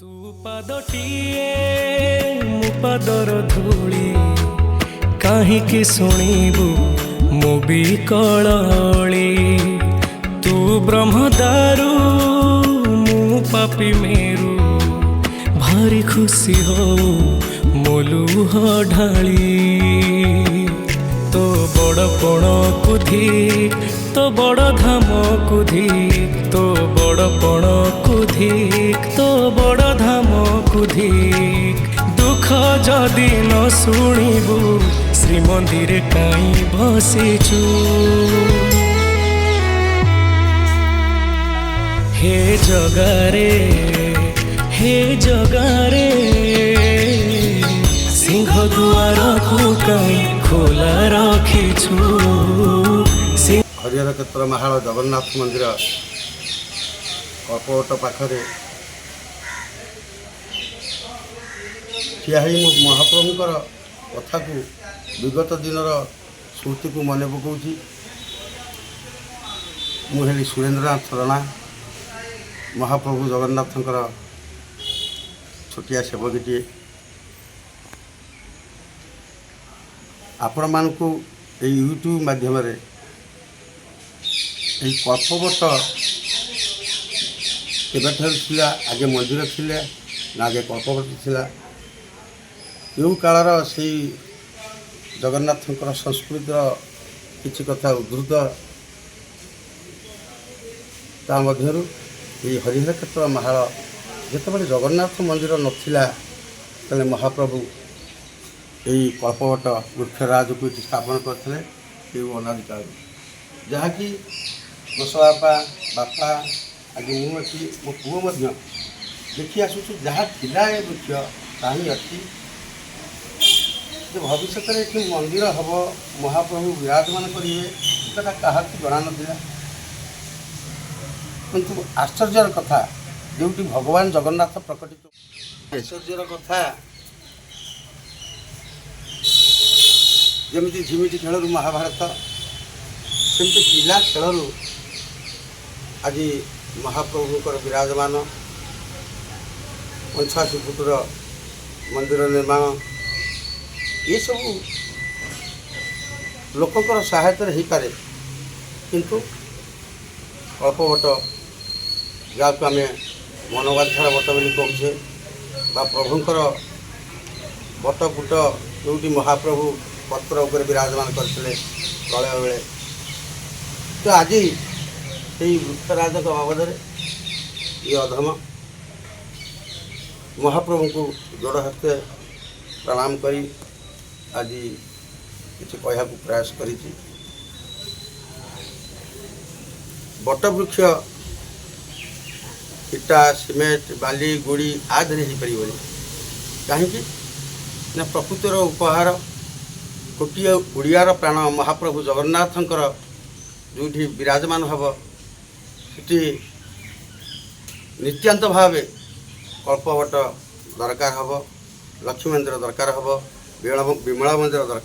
तू पादटिए मु पादर धूली काहींकि शुणिबु मु भी कलली तू ब्रह्मदारू मु पापी मेरू भारी खुशी हो मोलुह ढाली तो बड़पण कुधी तो बड़ धाम कुधी तो बड़पण कुधी तो बड़ धाम कुधी दुख जदि न शुणिबु श्रीमंदिर काई बसिचु हे जगारे सिंह दुआर को कई खोला रखिछु हरिहर क्षेत्र महाल जगन्नाथ मंदिर कल्पवट पाखरे ठिया महाप्रभुंर कथा को विगत दिनर स्मृति को मन पकाऊँगी। मुझे सुरेन्द्रनाथ रणा महाप्रभु जगन्नाथंकर छोटिया सेवकटीए आपण मानकु यूट्यूब माध्यम कल्पवट के आगे मंदिर थिले ना आगे कल्पवट थिला यो कालर से जगन्नाथंकर संस्कृतिर किछि कथा उद्धृत ता मध्यरु हरिहर क्षेत्र महाल जितेबाला जगन्नाथ मंदिर नथिला तले महाप्रभु यही कल्पवट वृक्षराज को स्थापन करते अनादि काल जहाँकि गोसबापा बापा आगे मुझे मो पुओ देखी आसुचु जहाँ थिला ए वृक्ष ताही अच्छी भविष्य में मंदिर हम महाप्रभु विराजमान करेंगे क्या जना ना किंतु आश्चर्यर कथा जो भगवान जगन्नाथ प्रकटित आश्चर्यर कथा जमी झिमिटी खेलू महाभारत सेमती पिला खेलू आज महाप्रभुंर विराजमान 85 फुटर मंदिर निर्माण ये सब लोकंर सहायता हो पारे किंतु कल्पवट जहाँ को आम मनोबांछार बट बोली कहे प्रभुंर बटपुट जो महाप्रभु पत्र उपर विराजमान करते प्रलय बेले तो आज यही वृक्षराज बाबद ये अधम महाप्रभु को जोड़ हस्ते प्रणाम करी आज किसी कहया प्रयास करी बटवृक्ष इटा सीमेंट बाली गोड़ी आदि हो पार कहीं ना प्रकृतिर उपहार गोटे ओडियार प्राण महाप्रभु जगन्नाथंकर जो विराजमान हम से नित्यांत भाव कल्पवट दरकार हम लक्ष्मी मंदिर दरकार हम विमला मंदिर दरकार।